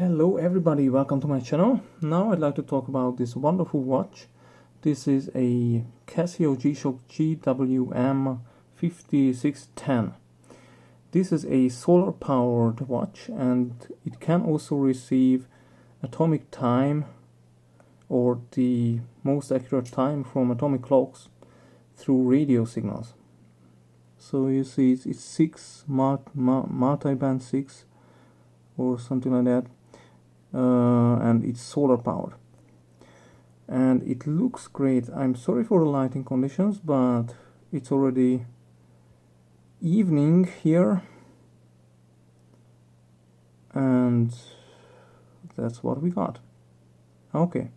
Hello everybody, welcome to my channel. Now I'd like to talk about this wonderful watch. This is a Casio G-Shock GWM5610. This is a solar powered watch and it can also receive atomic time, or the most accurate time from atomic clocks, through radio signals. So you see it's 6 multi-band 6 or something like that. And it's solar powered and it looks great. I'm sorry for the lighting conditions, but it's already evening here and that's what we got. Okay,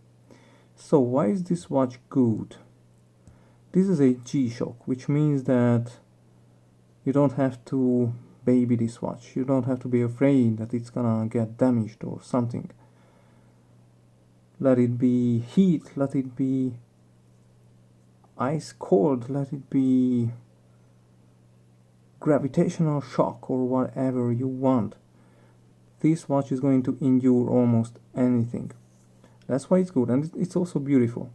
so why is this watch good? This is a G-Shock, which means that you don't have to baby this watch. You don't have to be afraid that it's gonna get damaged or something. Let it be heat, let it be ice cold, let it be gravitational shock or whatever you want. This watch is going to endure almost anything. That's why it's good, and it's also beautiful.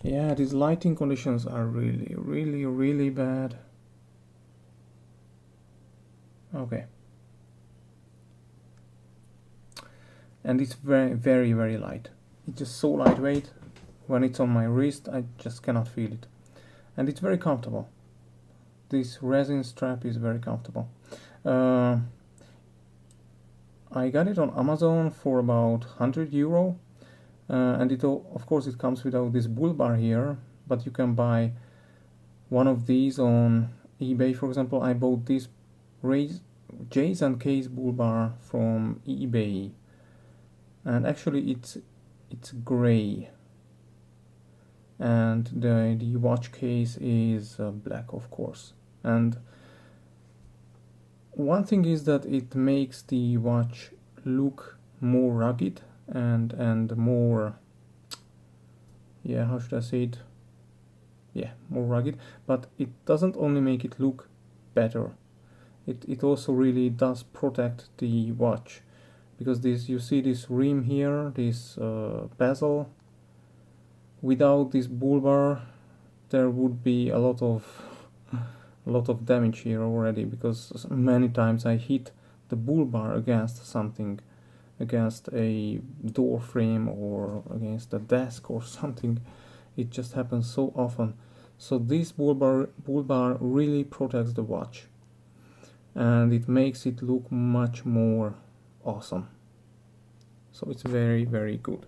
Yeah, these lighting conditions are really bad. Okay, and it's very light. It's just so lightweight. When it's on my wrist, I just cannot feel it, and it's very comfortable. This resin strap is very comfortable. I got it on Amazon for about €100, and of course it comes without this bull bar here, but you can buy one of these on eBay. For example, I bought this J's and K's bull bar from eBay, and actually it's gray, and the watch case is black, of course. And one thing is that it makes the watch look more rugged and more, yeah, how should I say it, yeah, more rugged. But it doesn't only make it look better, it also really does protect the watch, because you see this rim here, this bezel. Without this bull bar there would be a lot of damage here already, because many times I hit the bull bar against something, against a door frame or against a desk or something. It just happens so often. So this bull bar really protects the watch, and it makes it look much more awesome. So it's very good.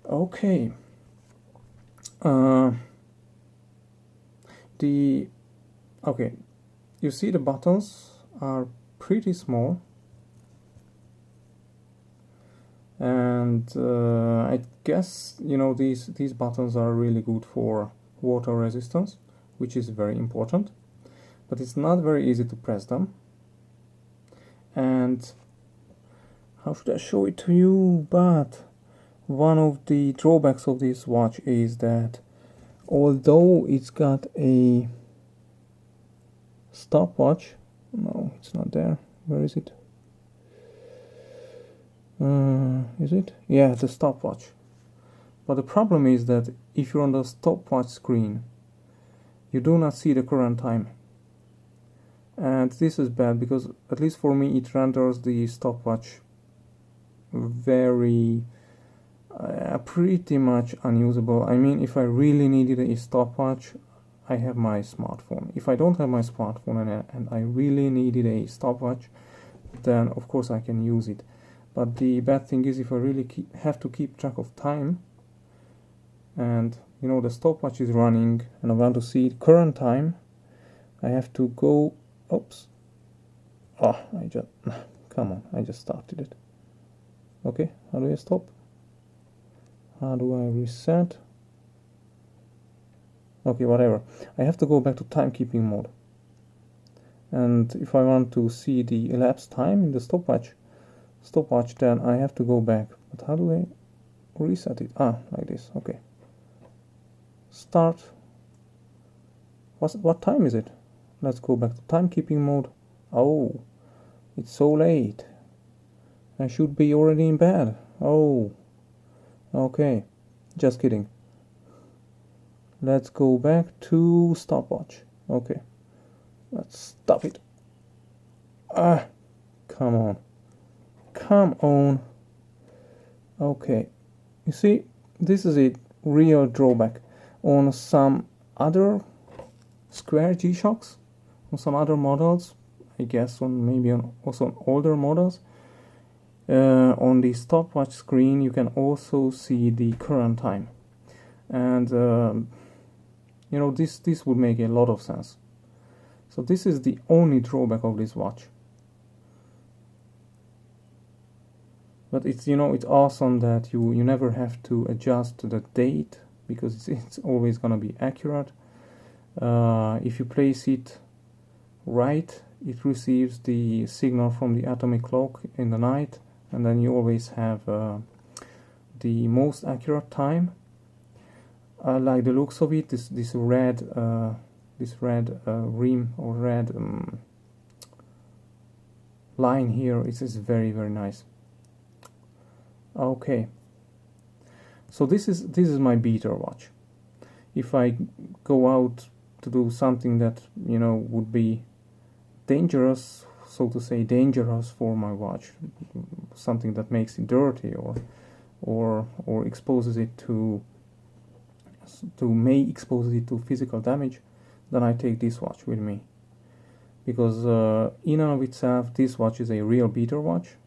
Okay, you see the buttons are pretty small, and I guess these buttons are really good for water resistance, which is very important, but it's not very easy to press them. And how should I show it to you? But one of the drawbacks of this watch is that although it's got a stopwatch, no, it's not there. Where is it? Is it? Yeah, the stopwatch. But the problem is that if you're on the stopwatch screen, you do not see the current time. And this is bad, because at least for me it renders the stopwatch very pretty much unusable. I mean, if I really needed a stopwatch, I have my smartphone. If I don't have my smartphone and I really needed a stopwatch, then of course I can use it. But the bad thing is, if I really have to keep track of time, and the stopwatch is running and I want to see current time, I have to go, oops, come on, I just started it. Okay, how do I stop? How do I reset? Okay, whatever. I have to go back to timekeeping mode. And if I want to see the elapsed time in the stopwatch, then I have to go back. But how do I reset it? Like this. Okay. Start. What time is it? Let's go back to timekeeping mode. Oh, It's so late. I should be already in bed. Oh, okay. Just kidding. Let's go back to stopwatch. Okay. Let's stop it. Ah, come on. Come on. Okay. You see, this is a real drawback. On some other square G-Shocks, on some other models, I guess also on older models, on the stopwatch screen you can also see the current time, and you know, this would make a lot of sense. So this is the only drawback of this watch, but it's, you know, it's awesome that you never have to adjust the date, because it's always gonna be accurate. If you place it right, it receives the signal from the atomic clock in the night, and then you always have the most accurate time. I like the looks of it. This red rim or red line here is very, very nice. Okay, so this is my beater watch. If I go out to do something that, you know, would be dangerous, so to say, dangerous for my watch, something that makes it dirty or exposes it may expose it to physical damage, then I take this watch with me, because in and of itself this watch is a real beater watch.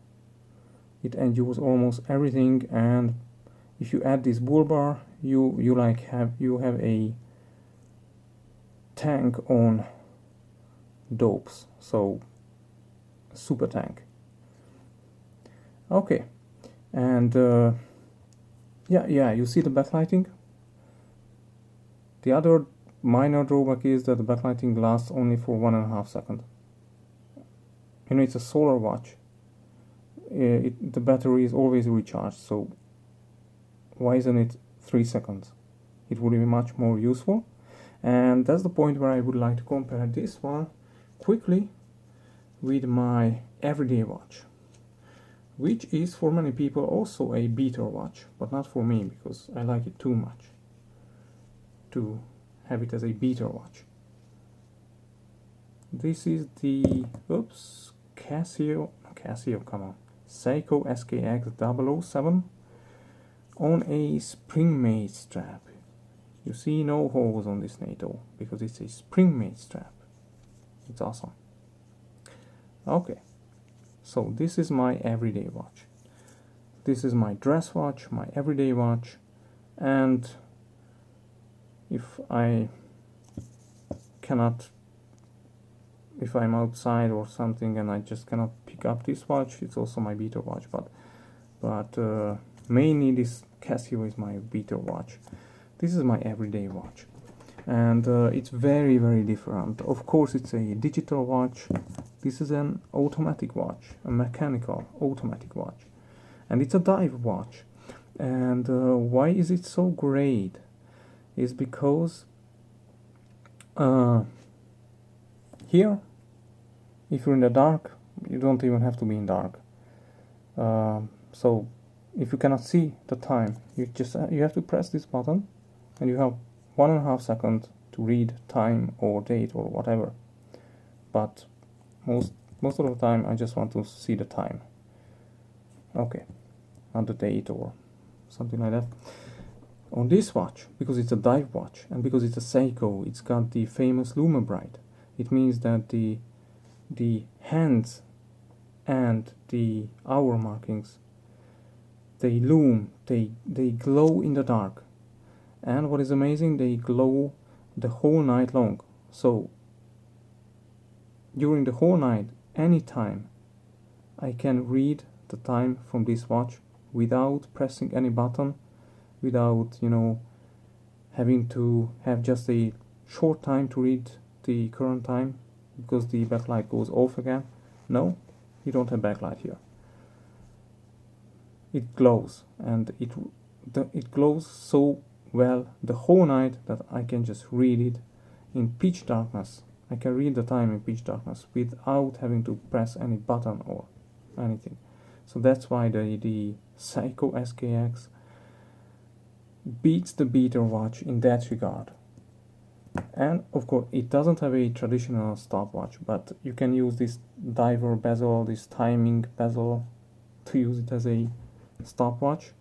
It endures almost everything, and if you add this bull bar, you have a tank on dopes, so super tank. Okay, and yeah, you see the backlighting. The other minor drawback is that the backlighting lasts only for 1.5 seconds. You know, it's a solar watch. The battery is always recharged, so why isn't it 3 seconds? It would be much more useful. And that's the point where I would like to compare this one quickly with my everyday watch, which is for many people also a beater watch, but not for me, because I like it too much to have it as a beater watch. This is the Casio, come on, Seiko SKX007 on a spring-made strap. You see no holes on this NATO because it's a spring-made strap. It's awesome. Okay, so this is my everyday watch. This is my dress watch, my everyday watch, and if I'm outside or something and I just cannot pick up this watch, it's also my beater watch, but mainly this Casio is my beater watch. This is my everyday watch, and it's very, very different. Of course, it's a digital watch. This is an automatic watch, a mechanical automatic watch, and it's a dive watch. And why is it so great? Is because here, if you're in the dark, you don't even have to be in dark. So if you cannot see the time, you have to press this button, and you have 1.5 seconds to read time or date or whatever. But most of the time I just want to see the time. Okay, not the date or something like that. On this watch, because it's a dive watch and because it's a Seiko, it's got the famous Lumen Bright. It means that the hands and the hour markings, they loom, they glow in the dark. And what is amazing, they glow the whole night long. So during the whole night, anytime, I can read the time from this watch without pressing any button, without, you know, having to have just a short time to read the current time because the backlight goes off again. No, you don't have backlight here. It glows, and it glows so well the whole night that I can just read it in pitch darkness I can read the time in pitch darkness without having to press any button or anything. So that's why the Seiko SKX beats the beater watch in that regard. And of course it doesn't have a traditional stopwatch, but you can use this diver bezel, this timing bezel, to use it as a stopwatch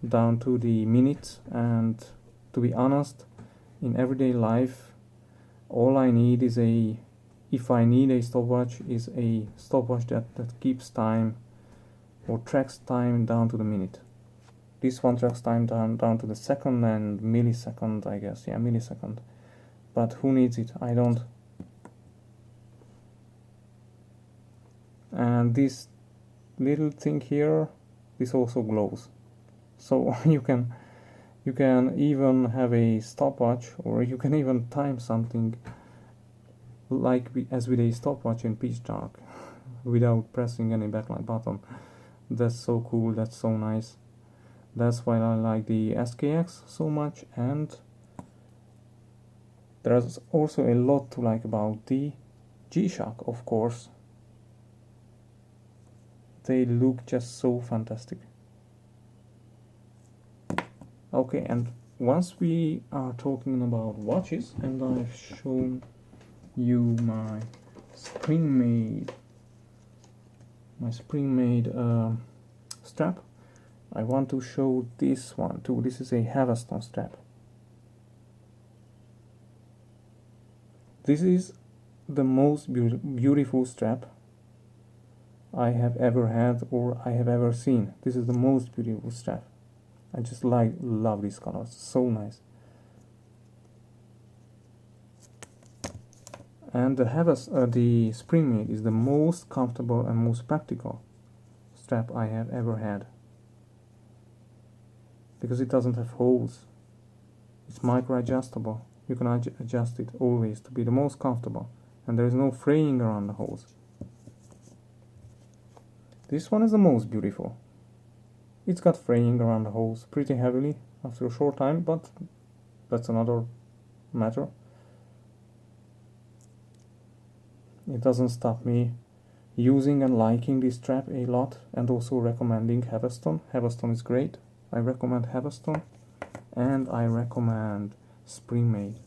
down to the minutes. And to be honest, in everyday life, all I need is if I need a stopwatch, is a stopwatch that keeps time or tracks time down to the minute. This one tracks time down to the second and millisecond, I guess. Yeah, millisecond. But who needs it? I don't. And this little thing here, this also glows. So you can even have a stopwatch, or you can even time something like as with a stopwatch in pitch dark without pressing any backlight button. That's so cool, that's so nice. That's why I like the SKX so much. And there's also a lot to like about the G-Shock, of course. They look just so fantastic. Okay, and once we are talking about watches, and I've shown you my spring-made strap, I want to show this one too. This is a Haveston strap. This is the most beautiful strap I have ever had or I have ever seen. This is the most beautiful strap. I just love these colors, so nice. And the spring-made is the most comfortable and most practical strap I have ever had, because it doesn't have holes. It's micro adjustable. You can adjust it always to be the most comfortable, and there is no fraying around the holes. This one is the most beautiful. It's got fraying around the holes pretty heavily after a short time, but that's another matter. It doesn't stop me using and liking this strap a lot, and also recommending Haveston. Haveston is great. I recommend Haveston, and I recommend spring-made.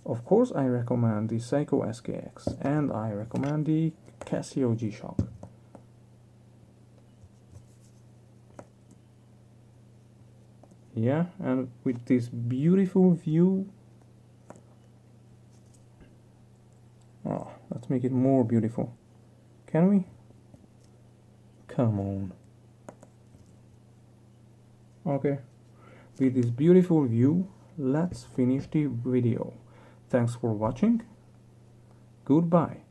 Of course, I recommend the Seiko SKX, and I recommend the Casio G-Shock. Yeah, and with this beautiful view, let's make it more beautiful. Can we? Come on. Okay, with this beautiful view, let's finish the video. Thanks for watching. Goodbye.